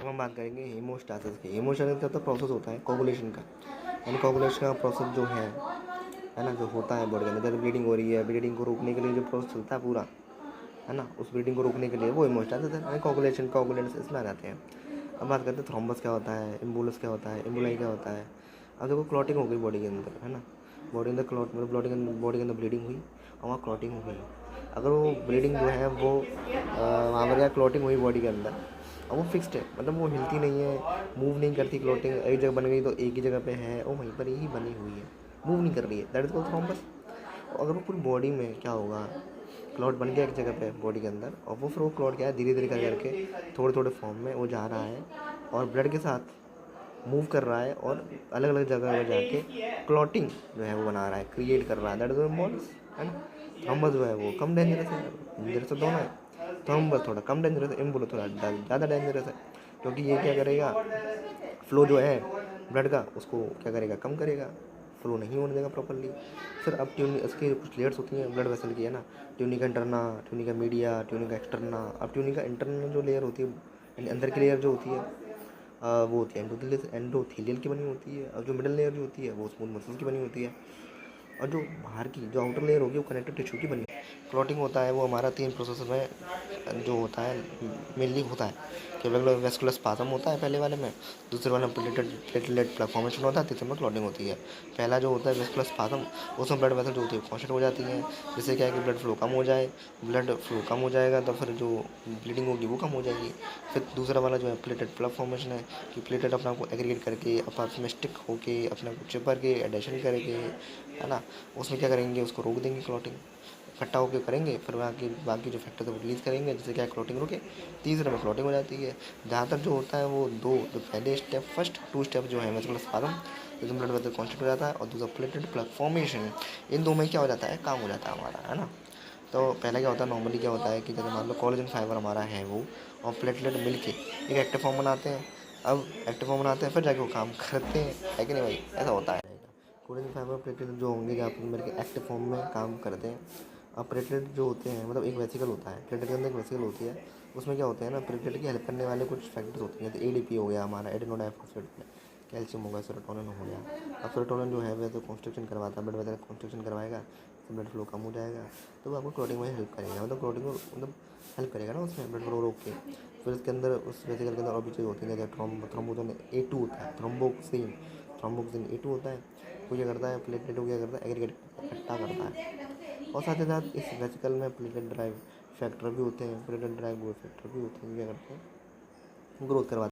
अब हम बात करेंगे हेमोस्टासिस की। हेमोस्टासिस का तो प्रोसेस होता है कोगुलेशन का, यानी कोगुलेशन का प्रोसेस जो है ना, जो होता है बॉडी के अंदर, जब ब्लीडिंग हो रही है, ब्लीडिंग को रोकने के लिए जो प्रोसेस चलता है पूरा, है ना, उस ब्लीडिंग को रोकने के लिए वो हेमोस्टासिस है, यानी कोगुलेशन, कोगुलेंट्स इसमें आ जाते हैं। अब बात करते हैं थ्रोम्बस क्या होता है, एम्बुलस क्या होता है, एम्बुलाई क्या होता है। अब देखो क्लॉटिंग हो गई बॉडी के अंदर, है ना, बॉडी के अंदर क्लॉट, मतलब बॉडी के अंदर ब्लीडिंग हुई और वहाँ क्लॉटिंग हो गई। अगर वो ब्लीडिंग जो है वो वहाँ पर क्या क्लॉटिंग हुई बॉडी के अंदर, और वो फिक्स्ड है, मतलब वो हिलती नहीं है, मूव नहीं करती क्लॉटिंग, एक जगह बन गई तो एक ही जगह पे है, वो वहीं पर ही बनी हुई है, मूव नहीं कर रही है, दैट इज कॉल्ड थ्रोम्बस। अगर वो पूरी बॉडी में क्या होगा, क्लॉट बन गया एक जगह पे बॉडी के अंदर, और वो फिर वो क्लॉट क्या है धीरे धीरे करके थोड़े थोड़े फॉर्म में वो जा रहा है और ब्लड के साथ मूव कर रहा है और अलग अलग जगह में जाके क्लॉटिंग जो है वो बना रहा है, क्रिएट कर रहा है, दैट इज एम्बोलस, है ना। थ्रोम्बस जो है वो कम डेंजरस है, डेंजरस तो दोनों है, थ्रोम्बस थोड़ा कम डेंजरस है, एम्बोलस थोड़ा ज़्यादा डेंजरस है, क्योंकि ये क्या करेगा, फ्लो जो है ब्लड का उसको क्या करेगा, कम करेगा, फ्लो नहीं होने देगा प्रॉपरली। फिर अब इसकी कुछ लेयर्स होती हैं ब्लड वेसल की, है ना, tunica interna, tunica media, tunica externa. अब ट्यूनिका इंटरनल जो लेयर होती है, यानी अंदर की लेयर जो होती है वो होती है एंडोथेलियल की बनी होती है, और जो मिडल लेयर जो होती है वो स्मूथ मसल्स की बनी होती है, और जो बाहर की जो आउटर लेयर होगी वो कनेक्टिव टिश्यू की बनी। क्लॉटिंग होता है वो हमारा 3 प्रोसेस में जो होता है मेनली होता है कि वेस्कुलर स्पाज्म होता है पहले वाले में, दूसरे वाले में प्लेटलेट फॉर्मेशन होता है, तीसरे में क्लॉटिंग होती है। पहला जो होता है वेस्कुलर स्पाज्म, उसमें ब्लड वेसल जो होती है कॉन्स्टेंट हो जाती है, जिससे क्या है कि ब्लड फ्लो कम हो जाए, ब्लड फ्लो कम हो जाएगा तो फिर जो ब्लीडिंग होगी वो कम हो जाएगी। फिर दूसरा वाला जो है प्लेटेड प्लग फॉर्मेशन है, कि प्लेटेड अपना को एग्रीगेट करके आपस में स्टिक होके अपने को चिपक के एडेशन करेंगे, है ना, उसमें क्या करेंगे, उसको रोक देंगे क्लॉटिंग, इकट्ठा होकर करेंगे, फिर बाकी जो फैक्टर है वो रिलीज़ करेंगे, जिससे क्या क्लॉटिंग रुके, तीसरे में क्लॉटिंग हो जाती है। ज़्यादातर जो होता है वो जो पहले स्टेप, फर्स्ट 2 स्टेप जो है वेस्कुलर स्पाज्म, जिसमें ब्लड वेसल कॉन्स्टेंट हो जाता है, और दूसरा प्लेटेड प्लग फॉर्मेशन, इन दो में क्या हो जाता है, काम हो जाता है हमारा, है ना। तो पहले क्या होता है, नॉर्मली क्या होता है कि जैसे मान लो कोलेजन फाइबर हमारा है वो और प्लेटलेट मिलके एक एक्टिव फॉर्म बनाते हैं। अब एक्टिव फॉर्म बनाते हैं फिर जाके वो काम करते हैं, है कि नहीं भाई, ऐसा होता है। कोलेजन फाइबर प्लेटलेट जो होंगे जहाँ पर मिलकर एक्टिव फॉर्म में काम करते हैं। अब प्लेटलेट जो होते हैं, मतलब एक वेसिकल होता है, प्लेटलेट के अंदर एक वेसिकल होती है, उसमें क्या होते हैं ना, प्लेटलेट की हेल्प करने वाले कुछ फैक्टर्स होते हैं, जैसे एडीपी हो गया हमारा, एडेनो डाइफॉस्फेट, कैल्शियम हो गया, सेरोटोनिन हो गया। अब सेरोटोनिन जो है वह तो कॉन्स्ट्रक्शन करवाता है, ब्लड वेसल कॉन्स्ट्रक्शन करवाएगा, तो ब्लड फ्लो कम हो जाएगा, तो वो आपको क्लॉटिंग में हेल्प करेगा, मतलब क्लॉटिंग को मतलब हेल्प करेगा ना उसमें, ब्लड फ्लो रोक के। फिर इसके अंदर उस वेसिकल के अंदर और भी चीज़ होती है, जैसे थ्रोम्बोजन A2 होता है, थ्रोम्बोक्सिन A2 होता है, वो क्या करता है, प्लेटलेट को क्या करता है, एग्रीगेट इकट्ठा करता है। और साथ ही साथ इस वेसिकल में प्लेटलेट ड्राइव फैक्टर भी होते हैं, प्लेटलेट ड्राइव फैक्टर भी होते हैं, क्या करते हैं, ग्रोथ करवाते हैं।